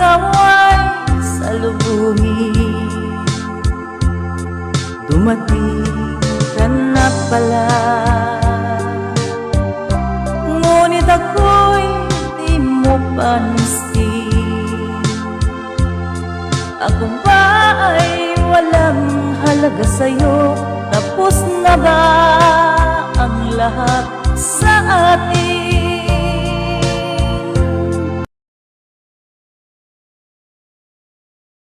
ikaw ay salubungin. Dumating ka na pala, ngunit ako'y di mo pansin. Ako ba ay walang halaga sa'yo? Tapos na ba ang lahat sa atin?